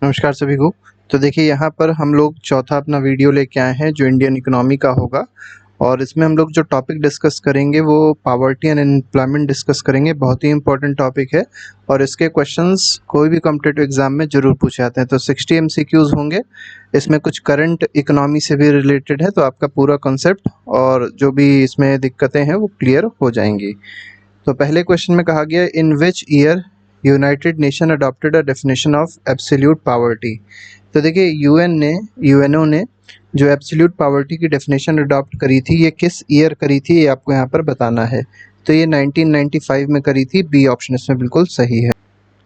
नमस्कार सभी को। तो देखिए यहाँ पर हम लोग चौथा अपना वीडियो लेके आए हैं जो इंडियन इकोनॉमी का होगा और इसमें हम लोग जो टॉपिक डिस्कस करेंगे वो पॉवर्टी एंड एम्प्लॉयमेंट डिस्कस करेंगे। बहुत ही इंपॉर्टेंट टॉपिक है और इसके क्वेश्चंस कोई भी कॉम्पिटिटिव एग्जाम में ज़रूर पूछे जाते हैं। तो 60 एमसीक्यूज होंगे, इसमें कुछ करंट इकोनॉमी से भी रिलेटेड है, तो आपका पूरा कॉन्सेप्ट और जो भी इसमें दिक्कतें हैं वो क्लियर हो जाएंगी। तो पहले क्वेश्चन में कहा गया in which year United Nation adopted a definition of absolute poverty. तो देखिए यूएनओ ने जो एब्सोल्यूट पावर्टी की डेफिनेशन अडॉप्ट करी थी ये किस ईयर करी थी, ये आपको यहाँ पर बताना है। तो ये 1995 में करी थी। बी ऑप्शन इसमें बिल्कुल सही है।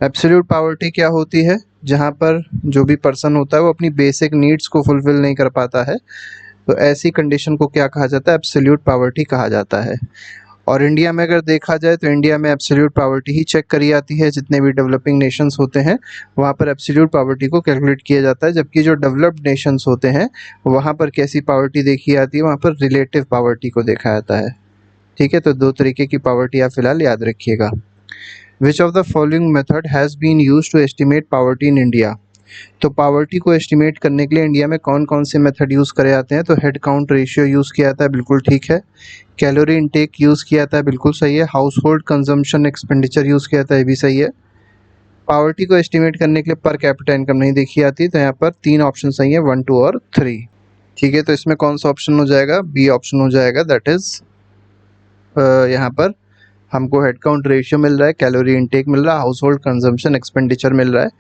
एब्सोल्यूट पावर्टी क्या होती है? जहाँ पर जो भी पर्सन होता है वो अपनी बेसिक नीड्स को फुलफिल नहीं कर पाता है, तो ऐसी कंडीशन को क्या कहा जाता है? एब्सोल्यूट पावर्टी कहा जाता है। और इंडिया में अगर देखा जाए तो इंडिया में एब्सोल्यूट पावर्टी ही चेक करी जाती है। जितने भी डेवलपिंग नेशंस होते हैं वहाँ पर एब्सोल्यूट पावर्टी को कैलकुलेट किया जाता है, जबकि जो डेवलप्ड नेशंस होते हैं वहाँ पर कैसी पावर्टी देखी जाती है? वहाँ पर रिलेटिव पावर्टी को देखा जाता है। ठीक है, तो दो तरीके की पावर्टी आप फिलहाल याद रखिएगा। Which of the following method has been use to estimate poverty in India. तो पावर्टी को एस्टिमेट करने के लिए इंडिया में कौन कौन से मेथड यूज़ करे जाते हैं? तो हेड काउंट रेशियो यूज़ किया जाता है, बिल्कुल ठीक है। कैलोरी इनटेक यूज़ किया जाता है, बिल्कुल सही है। House hold consumption expenditure use किया जाता है, ये भी सही है। पावर्टी को एस्टिमेट करने के लिए पर कैपिटा इनकम नहीं देखी जाती, तो यहाँ पर 3 ऑप्शन सही है, 1, 2 और 3। ठीक है, तो इसमें कौन सा ऑप्शन हो जाएगा? बी ऑप्शन हो जाएगा। दैट इज यहाँ पर हमको हेड काउंट रेशियो मिल रहा है, कैलोरी इनटेक मिल रहा है, हाउस होल्ड कंजम्पशन एक्सपेंडिचर मिल रहा है।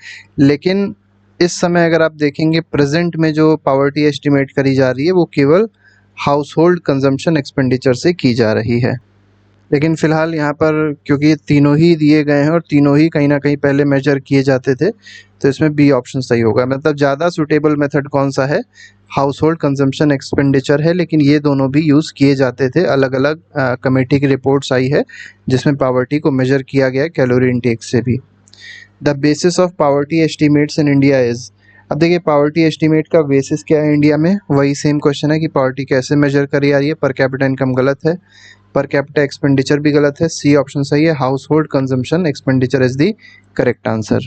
लेकिन इस समय अगर आप देखेंगे प्रेजेंट में जो पावर्टी एस्टिमेट करी जा रही है वो केवल हाउस होल्ड कंजम्पशन एक्सपेंडिचर से की जा रही है। लेकिन फ़िलहाल यहाँ पर क्योंकि ये तीनों ही दिए गए हैं और तीनों ही कहीं ना कहीं पहले मेजर किए जाते थे, तो इसमें बी ऑप्शन सही होगा। मतलब ज़्यादा सूटेबल मेथड कौन सा है? हाउस होल्ड कंजम्पशन एक्सपेंडिचर है, लेकिन ये दोनों भी यूज़ किए जाते थे। अलग अलग कमेटी की रिपोर्ट्स आई है जिसमें पावर्टी को मेजर किया गया है कैलोरी इंटेक से भी। The basis of poverty estimates in India is. अब देखिए पावर्टी एस्टिमेट का बेसिस क्या है इंडिया में? वही सेम क्वेश्चन है कि पावर्टी कैसे मेजर करी जा रही है। पर कैपिटा इनकम गलत है, पर कैपिटा एक्सपेंडिचर भी गलत है। सी ऑप्शन सही है, house hold consumption expenditure is the correct answer.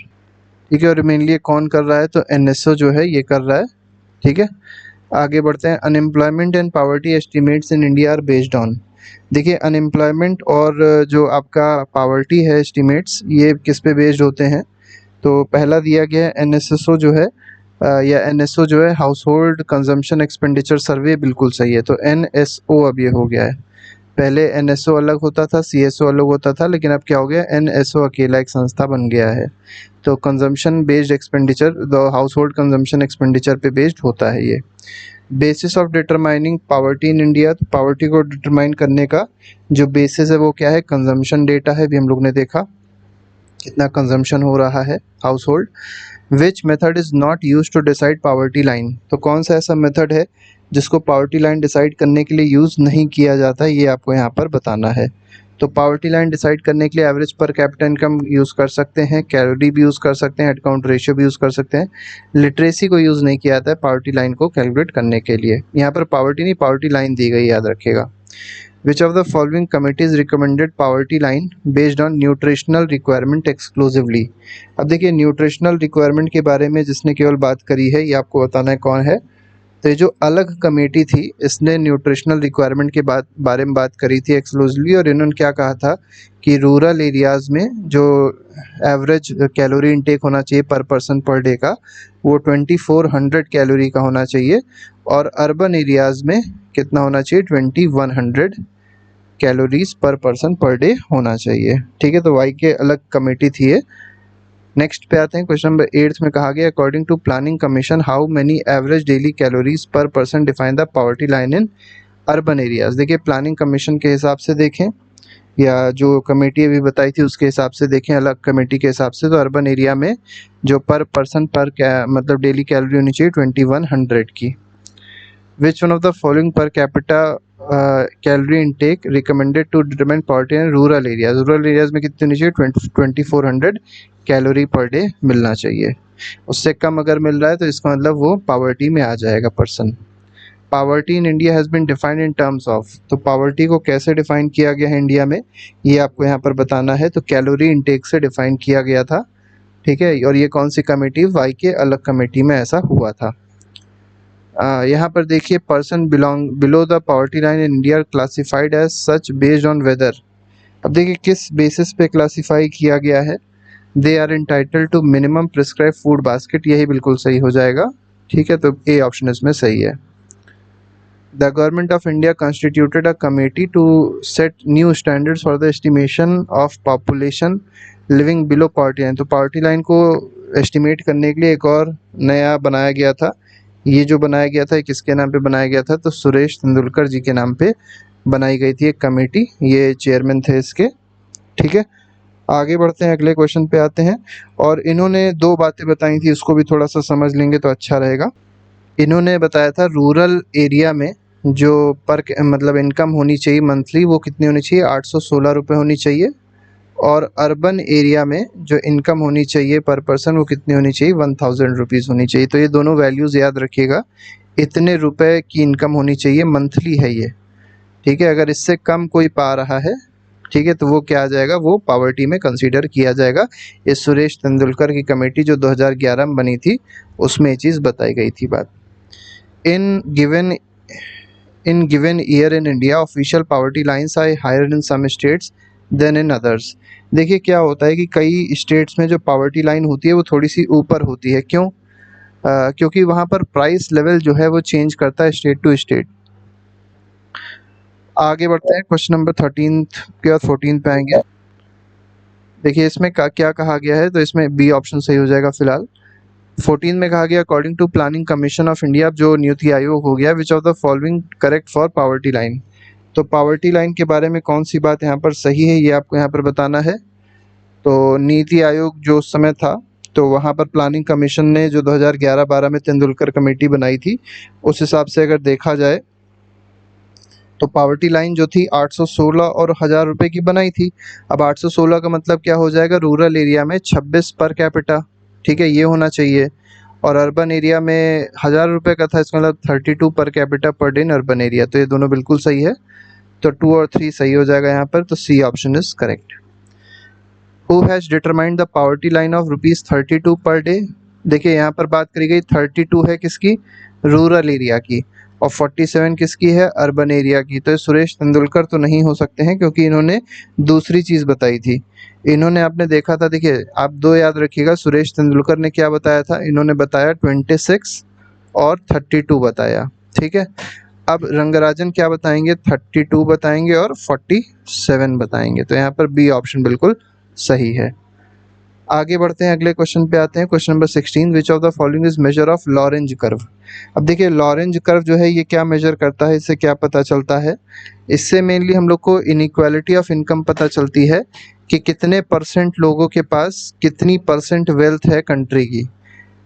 ठीक है, और मेनली कौन कर रहा है? तो एनएसओ जो है ये कर रहा है। ठीक है, आगे बढ़ते हैं। Unemployment and poverty estimates in India are based on. देखिए अनएम्प्लॉयमेंट और जो आपका पावर्टी है एस्टिमेट्स, ये किस पे बेस्ड होते हैं? तो पहला दिया गया है एनएसएसओ जो है या एनएसओ जो है हाउस होल्ड कंजम्पशन एक्सपेंडिचर सर्वे, बिल्कुल सही है। तो एनएसओ अब ये हो गया है। पहले एनएसओ अलग होता था, सीएसओ अलग होता था, लेकिन अब क्या हो गया? एनएसओ अकेला एक संस्था बन गया है। तो consumption based expenditure, the house hold consumption expenditure पे बेस्ड होता है ये। Basis of determining poverty in India, तो पावर्टी को डिटरमाइन करने का जो बेसिस है वो क्या है? कंजम्पशन डेटा है, भी हम लोग ने देखा कितना कंजम्पशन हो रहा है household. Which method is not use to decide poverty line. तो कौन सा ऐसा मेथड है जिसको पावर्टी लाइन डिसाइड करने के लिए यूज़ नहीं किया जाता है, ये आपको यहाँ पर बताना है। तो पावर्टी लाइन डिसाइड करने के लिए average per capita income use कर सकते हैं, कैलोरी भी यूज़ कर सकते हैं, हेड काउंट रेशियो भी यूज़ कर सकते हैं। लिटरेसी को यूज़ नहीं किया जाता है पावर्टी लाइन को कैलकुलेट करने के लिए। यहाँ पर पावर्टी नहीं, पावर्टी लाइन दी गई, याद रखिएगा। Which of the following committees recommended poverty line based on nutritional requirement exclusively? अब देखिए न्यूट्रिशनल रिक्वायरमेंट के बारे में जिसने केवल बात करी है, ये आपको बताना है कौन है। तो ये जो अलग कमेटी थी इसने न्यूट्रिशनल रिक्वायरमेंट के बारे में बात करी थी एक्सक्लूसिवली, और इन्होंने क्या कहा था कि रूरल एरियाज़ में जो एवरेज कैलोरी इनटेक होना चाहिए पर पर्सन पर डे का वो 2400 कैलोरी का होना चाहिए, और अर्बन एरियाज़ में कितना होना चाहिए? 2100 calories per person per day होना चाहिए। ठीक है, तो वाई के अलग कमेटी थी ये। नेक्स्ट पे आते हैं, क्वेश्चन नंबर 8 में कहा गया according to planning commission how many average daily calories per person define the poverty line in urban areas. देखिए प्लानिंग कमीशन के हिसाब से देखें या जो कमेटी अभी बताई थी उसके हिसाब से देखें, अलग कमेटी के हिसाब से, तो अर्बन एरिया में जो पर पर्सन पर मतलब डेली कैलोरी होनी चाहिए 2100 की। Which one of the following per capita calorie intake recommended to determine poverty in rural areas. Rural areas में कितनी होनी चाहिए? 2400 कैलोरी पर डे मिलना चाहिए। उससे कम अगर मिल रहा है तो इसका मतलब वो पावर्टी में आ जाएगा person. Poverty in India has been defined in terms of. तो पावर्टी को कैसे डिफाइन किया गया है इंडिया में, ये आपको यहाँ पर बताना है। तो कैलोरी इनटेक से डिफाइन किया गया था। ठीक है, और ये कौन सी कमेटी, वाई के अलग कमेटी में ऐसा हुआ था। यहाँ पर देखिए, person belong below the poverty line in India classified as such based on whether. अब देखिए किस बेसिस पे क्लासिफाई किया गया है, they are entitled to minimum prescribe food basket, यही बिल्कुल सही हो जाएगा। ठीक है, तो ए ऑप्शन इसमें सही है। The government of India constituted a committee to set new standards for the estimation of population living below poverty line। तो poverty line को estimate करने के लिए एक और नया बनाया गया था। ये जो बनाया गया था, किसके नाम पे बनाया गया था, तो सुरेश तेंदुलकर जी के नाम पे बनाई गई थी एक कमेटी, ये चेयरमैन थे इसके। ठीक है, आगे बढ़ते हैं, अगले क्वेश्चन पे आते हैं। और इन्होंने दो बातें बताई थी, उसको भी थोड़ा सा समझ लेंगे तो अच्छा रहेगा। इन्होंने बताया था रूरल एरिया में जो पर मतलब इनकम होनी चाहिए मंथली, वो कितनी होनी चाहिए, 816 रुपये होनी चाहिए। और अर्बन एरिया में जो इनकम होनी चाहिए पर पर्सन, वो कितनी होनी चाहिए, 1000 रुपीज़ होनी चाहिए। तो ये दोनों वैल्यूज़ याद रखिएगा, इतने रुपए की इनकम होनी चाहिए, मंथली है ये। ठीक है, अगर इससे कम कोई पा रहा है, ठीक है, तो वो क्या आ जाएगा, वो पॉवर्टी में कंसीडर किया जाएगा। ये सुरेश तेंदुलकर की कमेटी जो 2011 में बनी थी, उसमें ये चीज़ बताई गई थी बात। In given year in India, official poverty lines are higher in some states than in others। देखिए क्या होता है कि कई स्टेट्स में जो पावर्टी लाइन होती है वो थोड़ी सी ऊपर होती है। क्यों? क्योंकि वहाँ पर प्राइस लेवल जो है वो चेंज करता है स्टेट टू स्टेट। आगे बढ़ते हैं, क्वेश्चन नंबर 13 के बाद 14 पे आएंगे। देखिए इसमें क्या कहा गया है, तो इसमें बी ऑप्शन सही हो जाएगा फिलहाल। 14 में कहा गया, according to planning commission of India, जो नीति आयोग हो गया, which of the following correct for poverty line. तो पावर्टी लाइन के बारे में कौन सी बात यहाँ पर सही है, ये आपको यहाँ पर बताना है। तो नीति आयोग जो उस समय था, तो वहाँ पर प्लानिंग कमीशन ने जो 2011-12 में तेंदुलकर कमेटी बनाई थी, उस हिसाब से अगर देखा जाए तो पावर्टी लाइन जो थी 816 और 1000 रुपये की बनाई थी। अब 816 का मतलब क्या हो जाएगा, रूरल एरिया में 26 पर कैपिटा, ठीक है, ये होना चाहिए। और अर्बन एरिया में 1000 रुपये का था, इसका मतलब 32 per capita per day in urban area. तो ये दोनों बिल्कुल सही है, तो 2 और 3 सही हो जाएगा यहाँ पर, तो C option is correct. Who has determined the poverty line of ₹32 per day. देखिए यहाँ पर बात करी गई 32 है किसकी, रूरल एरिया की, और 47 किसकी है, अर्बन एरिया की। तो सुरेश तेंदुलकर तो नहीं हो सकते हैं, क्योंकि इन्होंने दूसरी चीज़ बताई थी। इन्होंने, आपने देखा था, देखिए आप दो याद रखिएगा, सुरेश तेंदुलकर ने क्या बताया था, इन्होंने बताया 26 और 32 बताया। ठीक है, अब रंगराजन क्या बताएंगे, 32 बताएंगे और 47 बताएंगे। तो यहाँ पर बी ऑप्शन बिल्कुल सही है। आगे बढ़ते हैं, अगले क्वेश्चन पे आते हैं, question number 16, which of the following is measure of Lorentz curve. अब देखिए लॉरेंज कर्व जो है ये क्या मेजर करता है, इससे क्या पता चलता है, इससे मेनली हम लोग को इनइक्वालिटी ऑफ इनकम पता चलती है कि कितने परसेंट लोगों के पास कितनी परसेंट वेल्थ है कंट्री की,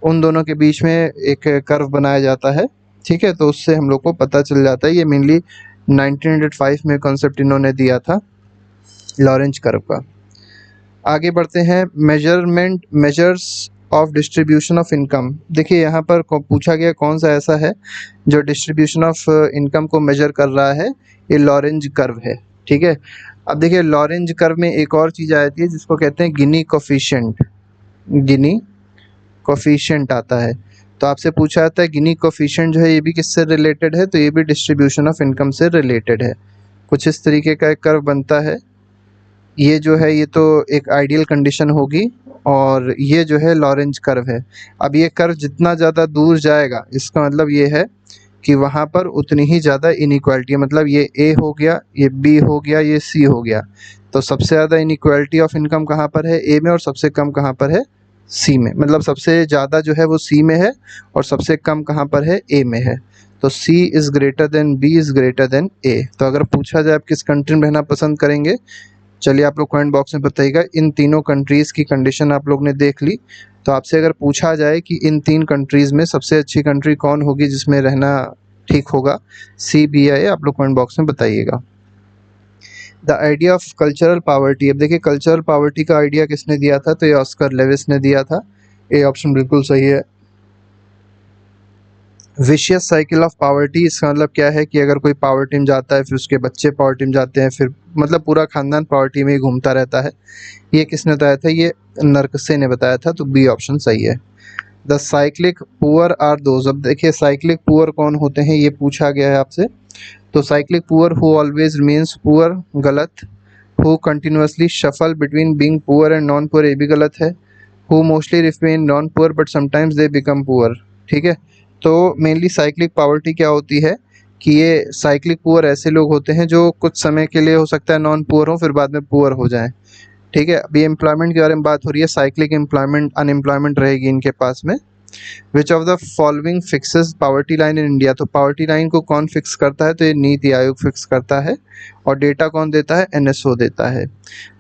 उन दोनों के बीच में एक कर्व बनाया जाता है। ठीक है, तो उससे हम लोग को पता चल जाता है। ये मेनली 1905 में कॉन्सेप्ट इन्होंने दिया था लॉरेंज कर्व का। आगे बढ़ते हैं, measures of distribution of income. देखिए यहाँ पर पूछा गया कौन सा ऐसा है जो डिस्ट्रीब्यूशन ऑफ इनकम को मेजर कर रहा है, ये लॉरेंज कर्व है। ठीक है, अब देखिए लॉरेंज कर्व में एक और चीज़ आ जाती है जिसको कहते हैं गिनी कोफिशिएंट। गिनी कोफिशिएंट आता है, तो आपसे पूछा जाता है गिनी कोफिशिएंट जो है ये भी किससे रिलेटेड है, तो ये भी डिस्ट्रीब्यूशन ऑफ इनकम से रिलेटेड है। कुछ इस तरीके का एक कर्व बनता है, ये जो है ये तो एक आइडियल कंडीशन होगी, और ये जो है लॉरेंज कर्व है। अब ये कर्व जितना ज़्यादा दूर जाएगा, इसका मतलब ये है कि वहाँ पर उतनी ही ज़्यादा इनइक्वालिटी है। मतलब ये ए हो गया, ये बी हो गया, ये सी हो गया। तो सबसे ज़्यादा इनइक्वालिटी ऑफ इनकम कहाँ पर है, ए में, और सबसे कम कहाँ पर है, सी में। मतलब सबसे ज़्यादा जो है वो सी में है, और सबसे कम कहाँ पर है, ए में है। तो C is greater than B is greater than A. तो अगर पूछा जाए आप किस कंट्री में रहना पसंद करेंगे, चलिए आप लोग कमेंट बॉक्स में बताइएगा। इन तीनों कंट्रीज़ की कंडीशन आप लोग ने देख ली, तो आपसे अगर पूछा जाए कि इन 3 कंट्रीज़ में सबसे अच्छी कंट्री कौन होगी जिसमें रहना ठीक होगा, सी, बी या ए, आप लोग कमेंट बॉक्स में बताइएगा। The idea of cultural poverty. अब देखिए कल्चरल पावर्टी का आइडिया किसने दिया था, तो ये ऑस्कर लेविस ने दिया था। ए ऑप्शन बिल्कुल सही है। विशियस साइकिल ऑफ पावर्टी, इसका मतलब क्या है कि अगर कोई पावर्टी में जाता है फिर उसके बच्चे पावर्टी में जाते हैं, फिर मतलब पूरा खानदान पावर्टी में ही घूमता रहता है। ये किसने बताया था? ये नरकसे ने बताया था, तो बी ऑप्शन सही है। The cyclic poor are those, अब देखिए साइक्लिक पुअर कौन होते हैं ये पूछा गया है आपसे। तो cyclic poor who always remains poor, गलत। Who continuously shuffle between being poor and non poor, ये भी गलत है। Who mostly remain non poor but sometimes they become poor, ठीक है। तो मेनली साइक्लिक पावर्टी क्या होती है कि ये साइक्लिक पुअर ऐसे लोग होते हैं जो कुछ समय के लिए हो सकता है नॉन पुअर हो, फिर बाद में पुअर हो जाएं, ठीक है। अभी एम्प्लॉयमेंट के बारे में बात हो रही है, साइक्लिक एम्प्लॉयमेंट अनएम्प्लॉयमेंट रहेगी इनके पास में। विच of the following fixes poverty line in India, तो पावर्टी लाइन को कौन फिक्स करता है? तो ये नीति आयोग फिक्स करता है। और डेटा कौन देता है? एनएसओ देता है।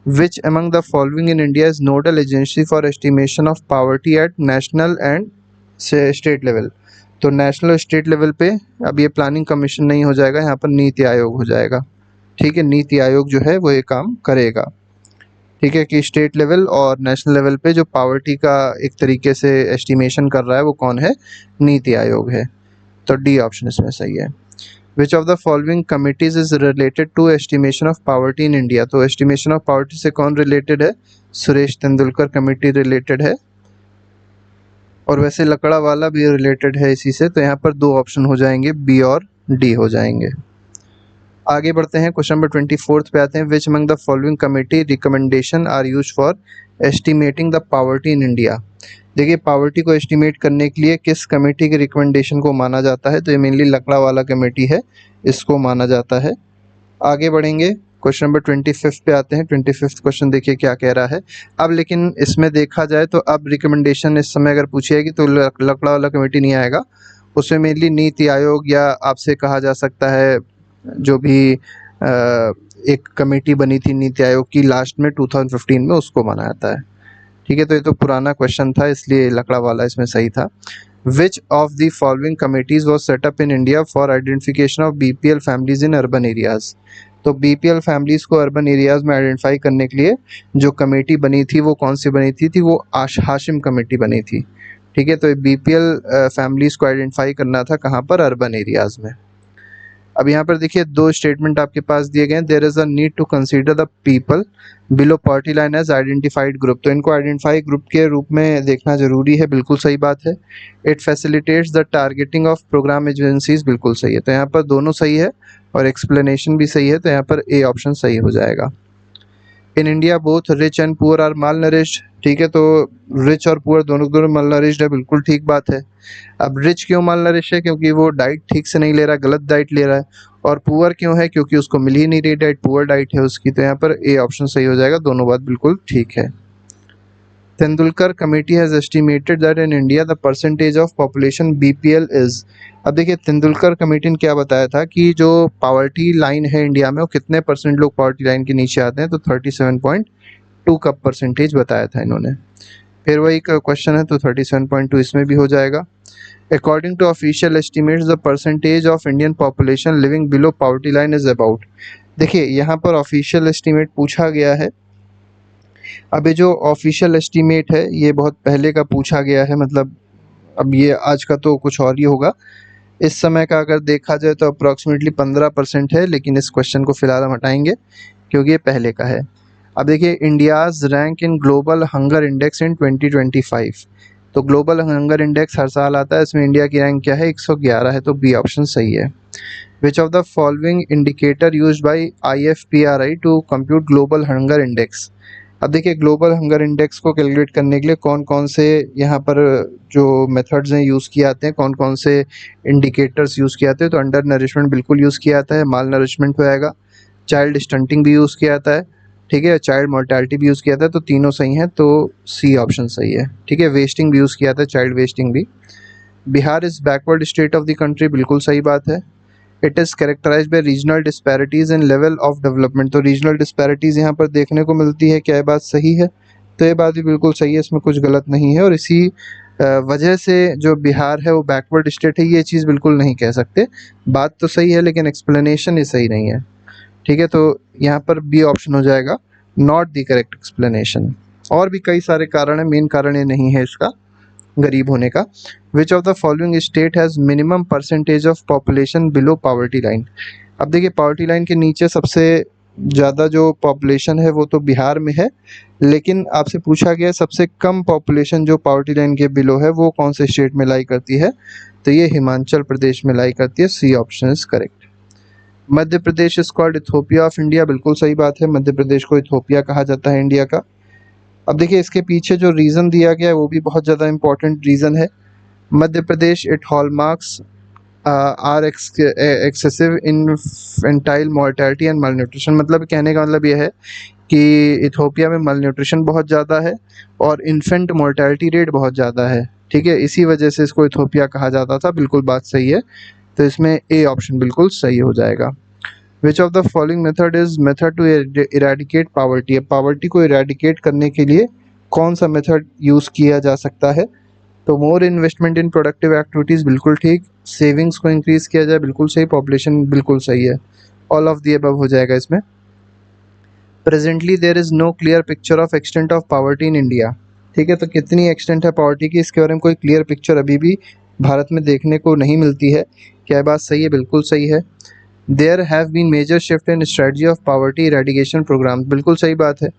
Which among the following in India is nodal agency for estimation of poverty at national and state level, तो नेशनल और स्टेट लेवल पे अब ये प्लानिंग कमीशन नहीं हो जाएगा, यहाँ पर नीति आयोग हो जाएगा, ठीक है। नीति आयोग जो है वो ये काम करेगा, ठीक है, कि स्टेट लेवल और नेशनल लेवल पे जो पावर्टी का एक तरीके से एस्टिमेशन कर रहा है वो कौन है? नीति आयोग है। तो डी ऑप्शन इसमें सही है। Which of the following committees is related to estimation of poverty in India, तो एस्टिमेशन ऑफ पावर्टी से कौन रिलेटेड है? सुरेश तेंदुलकर कमेटी रिलेटेड है। और वैसे लकड़ा वाला भी रिलेटेड है इसी से, तो यहाँ पर दो ऑप्शन हो जाएंगे, बी और डी हो जाएंगे। आगे बढ़ते हैं, क्वेश्चन नंबर 24 पे आते हैं। Which among the following committee recommendation are use for estimating the poverty in India, देखिए पावर्टी को एस्टिमेट करने के लिए किस कमेटी के रिकमेंडेशन को माना जाता है? तो ये मेनली लकड़ा वाला कमेटी है, इसको माना जाता है। आगे बढ़ेंगे, क्वेश्चन नंबर 25 पे आते हैं। 25 क्वेश्चन देखिए क्या कह रहा है। अब लेकिन इसमें देखा जाए तो अब रिकमेंडेशन इस समय अगर पूछेगी तो लकड़ा वाला कमेटी नहीं आएगा, उसमें मेनली नीति आयोग या आपसे कहा जा सकता है जो भी एक कमेटी बनी थी नीति आयोग की लास्ट में 2015 में, उसको माना जाता है, ठीक है। तो ये तो पुराना क्वेश्चन था इसलिए लकड़ा वाला इसमें सही था। विच of the following committees was setup in India for identification of BPL families in urban areas, तो बीपीएल फैमिलीज को अर्बन एरियाज में आइडेंटिफाई करने के लिए जो कमेटी बनी थी वो कौन सी बनी थी? वो हाशिम कमेटी बनी थी, ठीक है। तो बीपीएल फैमिलीज को आइडेंटिफाई करना था कहाँ पर? अर्बन एरियाज में। अब यहाँ पर देखिए दो स्टेटमेंट आपके पास दिए गए हैं। There is a need to consider the people below poverty line as identified group, तो इनको आइडेंटिफाई ग्रुप के रूप में देखना जरूरी है, बिल्कुल सही बात है। It facilitates the targeting of programme agencies, बिल्कुल सही है। तो यहाँ पर दोनों सही है और एक्सप्लेनेशन भी सही है, तो यहाँ पर ए ऑप्शन सही हो जाएगा। In India both rich and poor are malnourished, ठीक है। तो रिच और पुअर दोनों माल नरिश्ड है, बिल्कुल ठीक बात है। अब रिच क्यों माल नरिश है? क्योंकि वो डाइट ठीक से नहीं ले रहा, गलत डाइट ले रहा है। और पुअर क्यों है? क्योंकि उसको मिल ही नहीं रही डाइट, पुअर डाइट है उसकी। तो यहाँ पर ए ऑप्शन सही हो जाएगा, दोनों बात बिल्कुल ठीक है। Tendulkar committee has estimated that in India the percentage of population BPL is, अब देखिए तेंदुलकर कमेटी ने क्या बताया था कि जो पावर्टी लाइन है इंडिया में वो कितने परसेंट लोग पावर्टी लाइन के नीचे आते हैं? तो 37.2 का परसेंटेज बताया था इन्होंने। फिर वही क्वेश्चन है तो 37.2 इसमें भी हो जाएगा। According to official estimates the percentage of Indian population living below poverty line is about, देखिए यहाँ पर ऑफिशियल एस्टिमेट पूछा गया है। अब ये जो ऑफिशियल एस्टिमेट है ये बहुत पहले का पूछा गया है, मतलब अब ये आज का तो कुछ और ही होगा। इस समय का अगर देखा जाए तो अप्रॉक्सीमेटली 15% है, लेकिन इस क्वेश्चन को फिलहाल हम हटाएंगे क्योंकि ये पहले का है। अब देखिए India's rank in global hunger index in 2025, तो ग्लोबल हंगर इंडेक्स हर साल आता है, इसमें इंडिया की रैंक क्या है? 111 है, तो बी ऑप्शन सही है। Which of the following indicator used by IFPRI to compute global hunger index, अब देखिए ग्लोबल हंगर इंडेक्स को कैलकुलेट करने के लिए कौन कौन से यहाँ पर जो मेथड्स हैं यूज़ किए जाते हैं, कौन कौन से इंडिकेटर्स यूज़ किए जाते हैं? तो अंडर नरिशमेंट बिल्कुल यूज़ किया जाता है, माल नरिशमेंट होएगा, चाइल्ड स्टंटिंग भी यूज़ किया जाता है, ठीक है, चाइल्ड मोर्टेलिटी भी यूज़ किया जाता है, तो तीनों सही हैं, तो सी ऑप्शन सही है, ठीक है। वेस्टिंग भी यूज़ किया जाता है, चाइल्ड वेस्टिंग भी। Bihar is backward state of the country, बिल्कुल सही बात है। It is characterized by regional disparities in level of development, तो रीजनल डिस्पैरिटीज़ यहाँ पर देखने को मिलती है, क्या ये बात सही है? तो ये बात भी बिल्कुल सही है, इसमें कुछ गलत नहीं है। और इसी वजह से जो बिहार है वो बैकवर्ड स्टेट है, ये चीज़ बिल्कुल नहीं कह सकते। बात तो सही है लेकिन एक्सप्लेनेशन ही सही नहीं है, ठीक है। तो यहाँ पर बी ऑप्शन हो जाएगा, नॉट द करेक्ट एक्सप्लेनेशन। और भी कई सारे कारण हैं, मेन कारण ये नहीं है इसका, गरीब होने का। विच of the following state has minimum percentage of population below poverty line. अब देखिए पॉवर्टी लाइन के नीचे सबसे ज़्यादा जो पॉपुलेशन है वो तो बिहार में है, लेकिन आपसे पूछा गया सबसे कम पॉपुलेशन जो पॉवर्टी लाइन के बिलो है वो कौन से स्टेट में लाई करती है, तो ये हिमाचल प्रदेश में लाई करती है। C option is correct. Madhya Pradesh is called Ethiopia of India, बिल्कुल सही बात है, मध्य प्रदेश को इथोपिया कहा जाता है इंडिया का। अब देखिए इसके पीछे जो रीज़न दिया गया है वो भी बहुत ज़्यादा इंपॉर्टेंट रीज़न है। Madhya Pradesh it hallmarks are excessive infantile mortality and malnutrition। मतलब कहने का मतलब यह है कि इथोपिया में malnutrition बहुत ज़्यादा है और इन्फेंट मोर्टेलिटी रेट बहुत ज़्यादा है, ठीक है, इसी वजह से इसको इथोपिया कहा जाता था। बिल्कुल बात सही है, तो इसमें ए ऑप्शन बिल्कुल सही हो जाएगा। Which of the following method is method to eradicate poverty. Poverty को इरेडिकेट करने के लिए कौन सा मेथड यूज़ किया जा सकता है, तो मोर इन्वेस्टमेंट इन प्रोडक्टिव एक्टिविटीज़, बिल्कुल ठीक। सेविंग्स को इंक्रीज किया जाए, बिल्कुल सही। पॉपुलेशन, बिल्कुल सही है, ऑल ऑफ दी अबव हो जाएगा इसमें। Presently there is no clear picture of extent of poverty in India. ठीक है, तो कितनी एक्सटेंट है पावर्टी की, इसके बारे में कोई क्लियर पिक्चर अभी भी भारत में देखने को नहीं मिलती है। क्या बात सही है? बिल्कुल सही है। There have been major shift in strategy of poverty eradication programme, बिल्कुल सही बात है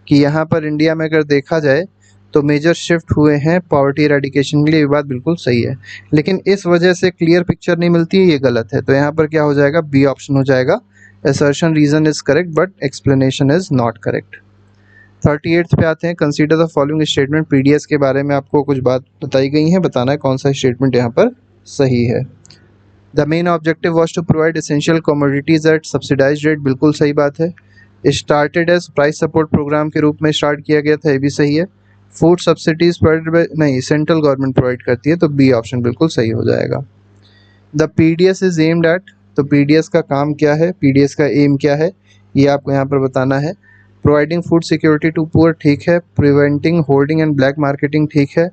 कि यहाँ पर इंडिया में अगर देखा जाए तो मेजर शिफ्ट हुए हैं पॉवर्टी इरेडिकेशन के लिए, ये बात बिल्कुल सही है। लेकिन इस वजह से क्लियर पिक्चर नहीं मिलती है, ये गलत है। तो यहाँ पर क्या हो जाएगा, बी ऑप्शन हो जाएगा। Assertion reason is correct but explanation is not correct. 38 पे आते हैं। Consider the following statement. PDS के बारे में आपको कुछ बात बताई गई है, बताना है कौन सा स्टेटमेंट यहाँ पर सही है। The main objective was to provide essential commodities at subsidize rate, बिल्कुल सही बात है। Started as price support programme के रूप में स्टार्ट किया गया था, ये भी सही है। फूड सब्सिडीज प्रोवाइडेड बाय, नहीं, सेंट्रल गवर्नमेंट प्रोवाइड करती है, तो बी ऑप्शन बिल्कुल सही हो जाएगा। The PDS is aimed at, तो पीडीएस का काम क्या है, पीडीएस का एम क्या है, ये आपको यहाँ पर बताना है। Providing food security to poor, ठीक है। Preventing holding and black marketing, ठीक है।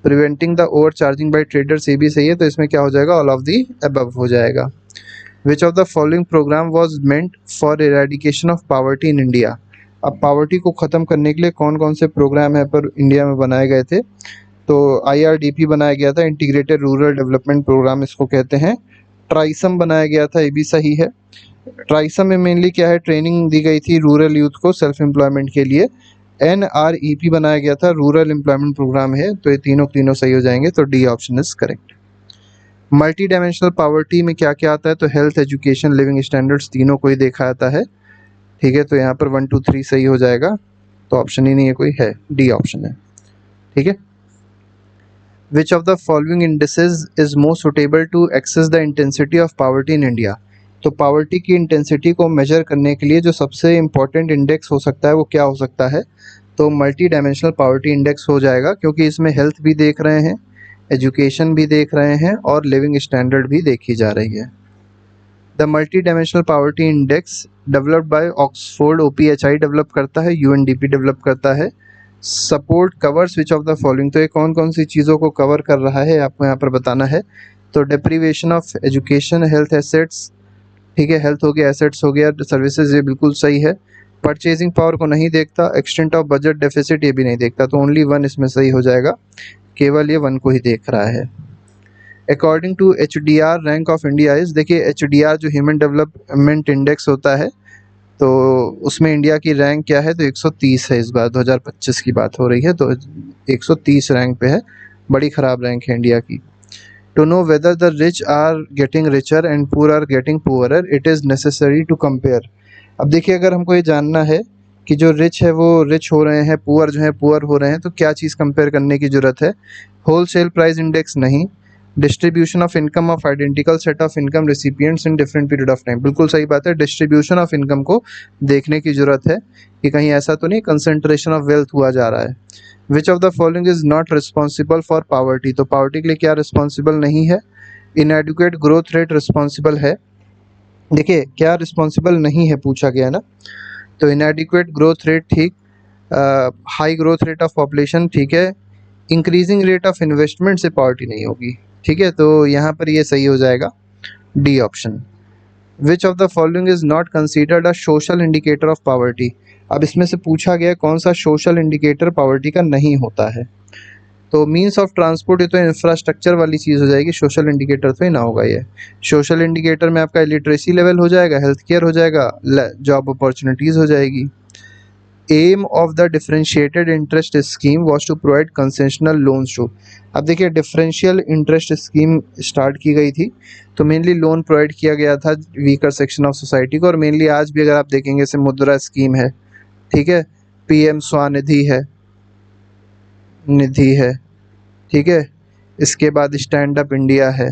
Preventing the over charging by traders, ये भी सही है। तो इसमें क्या हो जाएगा, ऑल ऑफ दी अबव हो जाएगा। Which of the following programme was meant for eradication of poverty in India. अब पावर्टी को ख़त्म करने के लिए कौन कौन से प्रोग्राम है पर इंडिया में बनाए गए थे, तो आईआरडीपी बनाया गया था, इंटीग्रेटेड रूरल डेवलपमेंट प्रोग्राम इसको कहते हैं। ट्राइसम बनाया गया था, ये भी सही है। ट्राइसम में मेनली क्या है, ट्रेनिंग दी गई थी रूरल यूथ को सेल्फ एम्प्लॉयमेंट के लिए। एनआरईपी बनाया गया था, रूरल एम्प्लॉयमेंट प्रोग्राम है। तो ये तीनों सही हो जाएंगे, तो D option is correct. Multi dimensional poverty में क्या क्या आता है, तो हेल्थ, एजुकेशन, लिविंग स्टैंडर्ड्स, तीनों को ही देखा जाता है, ठीक है। तो यहाँ पर 1 2 3 सही हो जाएगा, तो ऑप्शन ही नहीं है कोई, है डी ऑप्शन है, ठीक है। Which of the following indices is most suitable to access the intensity of poverty in India. तो पावर्टी की इंटेंसिटी को मेजर करने के लिए जो सबसे इम्पोर्टेंट इंडेक्स हो सकता है वो क्या हो सकता है, तो मल्टी डायमेंशनल पावर्टी इंडेक्स हो जाएगा, क्योंकि इसमें हेल्थ भी देख रहे हैं, एजुकेशन भी देख रहे हैं और लिविंग स्टैंडर्ड भी देखी जा रही है। The multi dimensional poverty index developed by Oxford, OPHI develop करता है, यूएनडीपी डेवलप करता है। Support covers which of the following, तो ये कौन कौन सी चीज़ों को कवर कर रहा है आपको यहाँ पर बताना है। तो deprivation of education, health assets, ठीक है, हेल्थ हो गया, एसेट्स हो गया, सर्विसेज, ये बिल्कुल सही है। परचेजिंग पावर को नहीं देखता, एक्सटेंट ऑफ बजट डेफिसिट ये भी नहीं देखता, तो ओनली 1 इसमें सही हो जाएगा, केवल ये 1 को ही देख रहा है। According to HDR rank of India is, देखिए HDR जो ह्यूमन डेवलपमेंट इंडेक्स होता है, तो उसमें इंडिया की रैंक क्या है, तो 130 है। इस बार 2025 की बात हो रही है, तो 130 रैंक पे है, बड़ी ख़राब रैंक है इंडिया की। To know whether the rich are getting richer and poor are getting poorer, it is necessary to compare. अब देखिए अगर हमको ये जानना है कि जो रिच है वो रिच हो रहे हैं, पुअर जो है पुअर हो रहे हैं, तो क्या चीज़ कंपेयर करने की ज़रूरत है, होल सेल प्राइस इंडेक्स नहीं, distribution of income of identical set of income recipients in different period of time, बिल्कुल सही बात है। डिस्ट्रीब्यूशन ऑफ इनकम को देखने की ज़रूरत है कि कहीं ऐसा तो नहीं कंसंट्रेशन ऑफ वेल्थ हुआ जा रहा है। Which of the following is not responsible for poverty, तो पावर्टी के लिए क्या रिस्पॉन्सिबल नहीं है। इनएडुकेट ग्रोथ रेट रिस्पॉन्सिबल है, देखिए क्या रिस्पॉन्सिबल नहीं है पूछा गया ना, तो इनएडिक्वेट ग्रोथ रेट ठीक, high growth rate of population ठीक है, इंक्रीजिंग रेट ऑफ इन्वेस्टमेंट से पावर्टी नहीं होगी, ठीक है। तो यहाँ पर ये सही हो जाएगा, D option. Which of the following is not considered a social indicator of poverty. अब इसमें से पूछा गया कौन सा सोशल इंडिकेटर पावर्टी का नहीं होता है, तो मीन्स ऑफ ट्रांसपोर्ट ये तो इंफ्रास्ट्रक्चर वाली चीज़ हो जाएगी, सोशल इंडिकेटर तो ही ना होगा ये। सोशल इंडिकेटर में आपका लिटरेसी लेवल हो जाएगा, हेल्थ केयर हो जाएगा, जॉब अपॉर्चुनिटीज़ हो जाएगी। Aim of the differentiated interest scheme was to provide concessional loans to. अब देखिए डिफरेंशियल इंटरेस्ट स्कीम स्टार्ट की गई थी, तो मेनली लोन प्रोवाइड किया गया था वीकर सेक्शन ऑफ सोसाइटी को, और मेनली आज भी अगर आप देखेंगे जैसे मुद्रा स्कीम है, ठीक है, पीएम स्वनिधि है, निधि है, ठीक है, इसके बाद स्टैंड अप इंडिया है,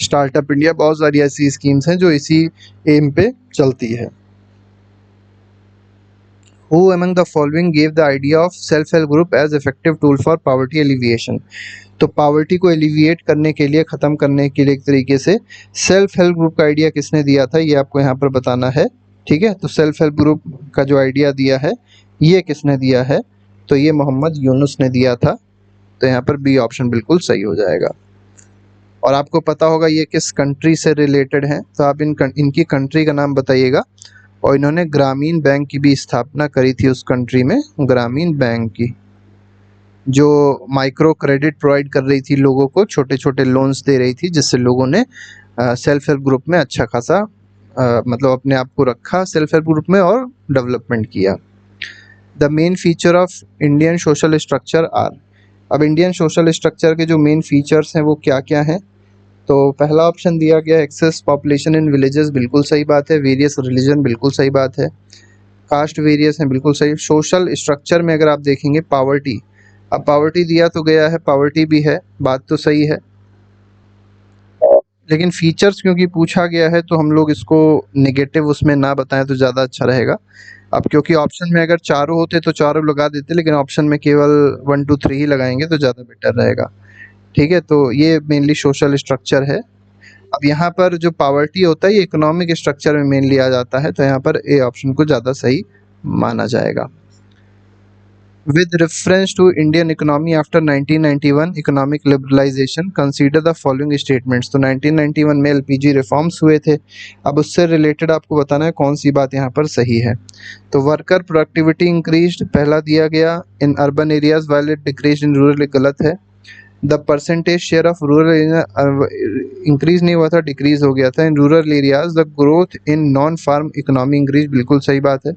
स्टार्टअप इंडिया, बहुत सारी ऐसी स्कीम्स हैं जो इसी एम पे चलती है। Who among the following gave the idea of self-help group as effective tool for poverty alleviation? तो पावर्टी को एलिविएट करने के लिए, ख़त्म करने के लिए एक तरीके से सेल्फ हेल्प ग्रुप का आइडिया किसने दिया था, ये आपको यहाँ पर बताना है, ठीक है। तो सेल्फ हेल्प ग्रुप का जो आइडिया दिया है ये किसने दिया है, तो ये मोहम्मद यूनुस ने दिया था। तो यहाँ पर बी ऑप्शन बिल्कुल सही हो जाएगा। और आपको पता होगा ये किस कंट्री से रिलेटेड हैं, तो आप इनकी कंट्री का नाम बताइएगा। और इन्होंने ग्रामीण बैंक की भी स्थापना करी थी उस कंट्री में, ग्रामीण बैंक की, जो माइक्रो क्रेडिट प्रोवाइड कर रही थी लोगों को, छोटे छोटे लोन्स दे रही थी, जिससे लोगों ने सेल्फ हेल्प ग्रुप में अच्छा खासा मतलब अपने आप को रखा सेल्फ हेल्प ग्रुप में और डेवलपमेंट किया। The main feature of Indian social structure are. अब इंडियन सोशल स्ट्रक्चर के जो मेन फीचर्स हैं वो क्या क्या हैं, तो पहला ऑप्शन दिया गया एक्सेस पॉपुलेशन इन विलेजेस, बिल्कुल सही बात है। वेरियस रिलीजन, बिल्कुल सही बात है। कास्ट वेरियस है, बिल्कुल सही। सोशल स्ट्रक्चर में अगर आप देखेंगे पावर्टी, अब पावर्टी दिया तो गया है, पावर्टी भी है, बात तो सही है, लेकिन फीचर्स क्योंकि पूछा गया है तो हम लोग इसको नेगेटिव उसमें ना बताएं तो ज़्यादा अच्छा रहेगा। अब क्योंकि ऑप्शन में अगर चारों होते तो चारों लगा देते, लेकिन ऑप्शन में केवल 1 2 3 ही लगाएंगे तो ज़्यादा बेटर रहेगा, ठीक है। तो ये मेनली सोशल स्ट्रक्चर है। अब यहाँ पर जो पावर्टी होता है ये इकोनॉमिक स्ट्रक्चर में मेनली आ जाता है, तो यहाँ पर ए ऑप्शन को ज़्यादा सही माना जाएगा। With reference to Indian economy after 1991 economic liberalization, consider the following statements। तो 1991 में LPG रिफॉर्म्स हुए थे। अब उससे रिलेटेड आपको बताना है कौन सी बात यहाँ पर सही है। तो वर्कर प्रोडक्टिविटी इंक्रीज्ड पहला दिया गया in urban areas while it decrease in rural, गलत है। The percentage share of rural increase नहीं हुआ था, डिक्रीज हो गया था। In rural areas the growth in non farm economy increase, बिल्कुल सही बात है,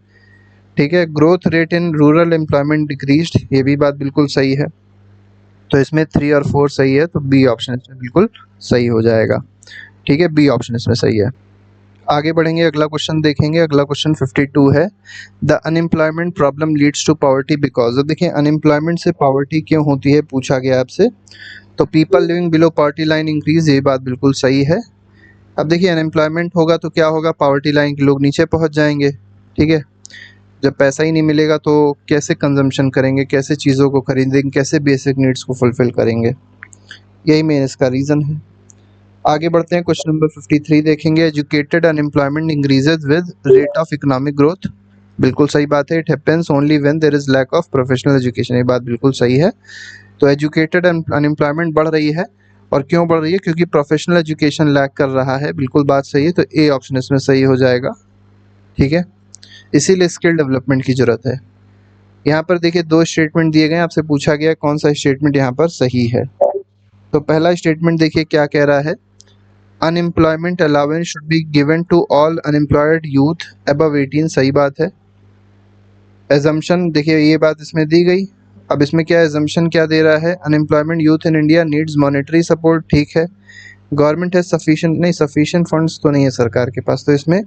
ठीक है। Growth rate in rural employment decreased, ये भी बात बिल्कुल सही है। तो इसमें 3 और 4 सही है, तो बी ऑप्शन इसमें बिल्कुल सही हो जाएगा, ठीक है, बी ऑप्शन इसमें सही है। आगे बढ़ेंगे, अगला क्वेश्चन देखेंगे। अगला क्वेश्चन 52 है, the unemployment problem leads to poverty because. अब देखिए अनएम्प्लॉयमेंट से पावर्टी क्यों होती है, पूछा गया आपसे। तो people living below poverty line increase, ये बात बिल्कुल सही है। अब देखिए अनएम्प्लॉयमेंट होगा तो क्या होगा, पावर्टी लाइन के लोग नीचे पहुंच जाएंगे, ठीक है। जब पैसा ही नहीं मिलेगा तो कैसे कंजम्पशन करेंगे, कैसे चीज़ों को खरीदेंगे, कैसे बेसिक नीड्स को फुलफिल करेंगे, यही मेन इसका रीज़न है। आगे बढ़ते हैं, क्वेश्चन नंबर 53 देखेंगे। Educated unemployment increases with rate of economic growth, बिल्कुल सही बात है। It happens only when there is lack of professional education, ये बात बिल्कुल सही है। तो एजुकेटेड अनएम्प्लॉयमेंट बढ़ रही है, और क्यों बढ़ रही है, क्योंकि प्रोफेशनल एजुकेशन लैक कर रहा है, बिल्कुल बात सही है। तो ए ऑप्शन इसमें सही हो जाएगा, ठीक है। इसीलिए स्किल डेवलपमेंट की ज़रूरत है। यहाँ पर देखिए 2 स्टेटमेंट दिए गए हैं, आपसे पूछा गया कौन सा स्टेटमेंट यहाँ पर सही है। तो पहला स्टेटमेंट देखिए क्या कह रहा है, unemployment allowance should be given to all unemployed youth above 18, सही बात है। एजम्पशन देखिए ये बात इसमें दी गई। अब इसमें क्या एजम्पशन क्या दे रहा है, unemployment youth in India needs monetary support, ठीक है। गवर्नमेंट है सफिशिएंट, नहीं सफिशिएंट फंड्स तो नहीं है सरकार के पास, तो इसमें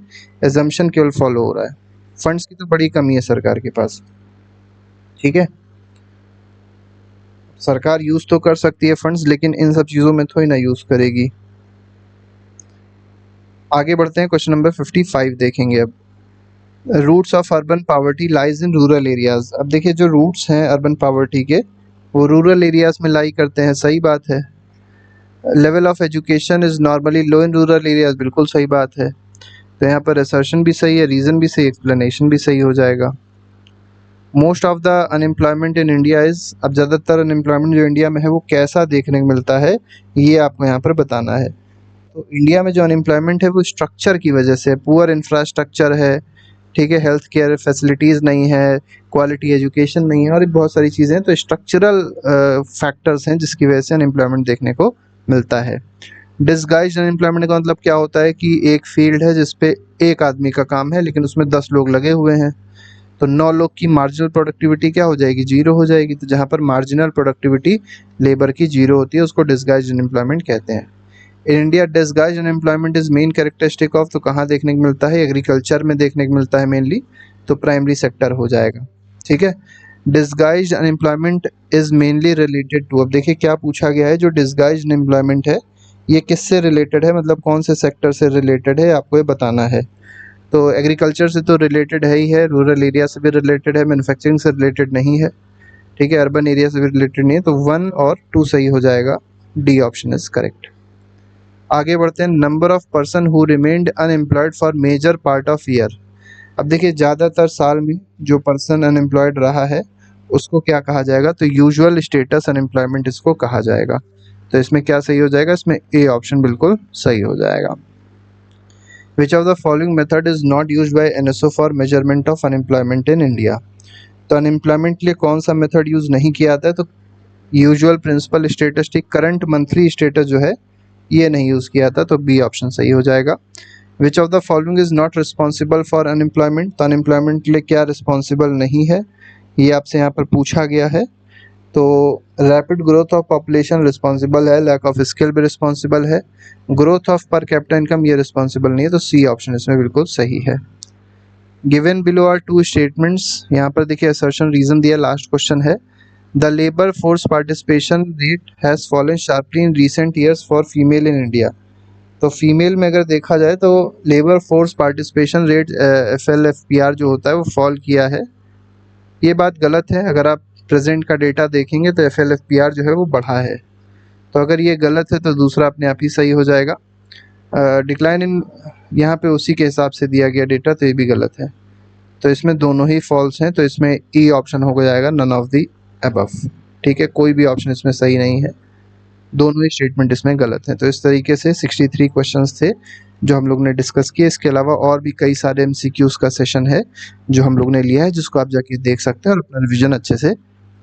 एजम्पशन केवल फॉलो हो रहा है। फंड्स की तो बड़ी कमी है सरकार के पास, ठीक है। सरकार यूज़ तो कर सकती है फंड्स, लेकिन इन सब चीज़ों में थोड़ी ना यूज़ करेगी। आगे बढ़ते हैं, क्वेश्चन नंबर 55 देखेंगे अब। Roots of urban poverty lies in rural areas. अब देखिए जो रूट्स हैं अर्बन पावर्टी के वो रूरल एरियाज में लाई करते हैं, सही बात है। Level of education is normally low in rural areas, बिल्कुल सही बात है। तो यहाँ पर असर्शन भी सही है, रीज़न भी सही, एक्सप्लेनेशन भी सही हो जाएगा। Most of the unemployment in India is, अब ज़्यादातर अनएम्प्लॉयमेंट जो इंडिया में है वो कैसा देखने को मिलता है, ये आपको यहाँ पर बताना है। तो इंडिया में जो अनएम्प्लॉयमेंट है वो स्ट्रक्चर की वजह से, पुअर इंफ्रास्ट्रक्चर है, ठीक है, हेल्थ केयर फैसिलिटीज़ नहीं है, क्वालिटी एजुकेशन नहीं है और भी बहुत सारी चीज़ें हैं। तो स्ट्रक्चरल फैक्टर्स हैं जिसकी वजह से अनएम्प्लॉयमेंट देखने को मिलता है। डिसगाइज्ड अनएम्प्लॉयमेंट का मतलब क्या होता है कि एक फील्ड है जिस पे एक आदमी का काम है लेकिन उसमें 10 लोग लगे हुए हैं, तो 9 लोग की मार्जिनल प्रोडक्टिविटी क्या हो जाएगी, जीरो हो जाएगी। तो जहाँ पर मार्जिनल प्रोडक्टिविटी लेबर की जीरो होती है उसको डिसगाइज्ड अनएम्प्लॉयमेंट कहते हैं। In India disguised unemployment is main characteristic of, तो कहाँ देखने को मिलता है, एग्रीकल्चर में देखने को मिलता है मेनली, तो प्राइमरी सेक्टर हो जाएगा। ठीक है, disguised unemployment is mainly related to, अब देखिए क्या पूछा गया है, जो डिसगाइज्ड अनएम्प्लॉयमेंट है ये किससे रिलेटेड है, मतलब कौन से सेक्टर से रिलेटेड है आपको ये बताना है। तो एग्रीकल्चर से तो रिलेटेड है ही है, रूरल एरिया से भी रिलेटेड है, मैन्युफैक्चरिंग से रिलेटेड नहीं है, ठीक है, अर्बन एरिया से भी रिलेटेड नहीं है, तो 1 और 2 सही हो जाएगा, डी ऑप्शन इज करेक्ट। आगे बढ़ते हैं, number of person who remained unemployed for major part of year. अब देखिए ज़्यादातर साल में जो पर्सन अनएम्प्लॉयड रहा है उसको क्या कहा जाएगा, तो यूजुअल स्टेटस अनएम्प्लॉयमेंट इसको कहा जाएगा। तो इसमें क्या सही हो जाएगा, इसमें ए ऑप्शन बिल्कुल सही हो जाएगा। Which of the following method is not used by NSO for measurement of unemployment in India. तो अनएम्प्लॉयमेंट के लिए कौन सा मेथड यूज़ नहीं किया जाता है, तो usual principal statistic current monthly status जो है ये नहीं यूज़ किया था, तो बी ऑप्शन सही हो जाएगा। Which of the following is not responsible for unemployment, तो अनएम्प्लॉयमेंट के लिए क्या रिस्पॉन्सिबल नहीं है, ये आपसे यहाँ पर पूछा गया है। तो rapid growth of population responsible है, लैक ऑफ स्किल भी रिस्पॉन्सिबल है, growth of per capita income ये रिस्पॉन्सिबल नहीं है, तो सी ऑप्शन इसमें बिल्कुल सही है। गिवन बिलो आर 2 स्टेटमेंट्स, यहाँ पर देखिए असर्शन रीजन दिया, लास्ट क्वेश्चन है, the labour force participation rate has fallen sharply in recent years for female in India. तो फीमेल में अगर देखा जाए तो labour force participation rate FLFPR जो होता है वो फॉल किया है, ये बात गलत है। अगर आप प्रेजेंट का डेटा देखेंगे तो FLFPR जो है वो बढ़ा है, तो अगर ये गलत है तो दूसरा अपने आप ही सही हो जाएगा। डिक्लाइन इन यहाँ पे उसी के हिसाब से दिया गया डेटा, तो ये भी गलत है, तो इसमें दोनों ही फॉल्स हैं, तो इसमें ई ऑप्शन हो जाएगा, नन ऑफ दी अबव। ठीक है, कोई भी ऑप्शन इसमें सही नहीं है, दोनों ही स्टेटमेंट इसमें गलत हैं। तो इस तरीके से 63 क्वेश्चंस थे जो हम लोग ने डिस्कस किए। इसके अलावा और भी कई सारे MCQs का सेशन है जो हम लोग ने लिया है, जिसको आप जाके देख सकते हैं और अपना रिविजन अच्छे से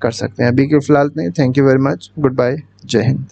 कर सकते हैं। अभी के फिलहाल नहीं, thank you very much, goodbye, जय हिंद।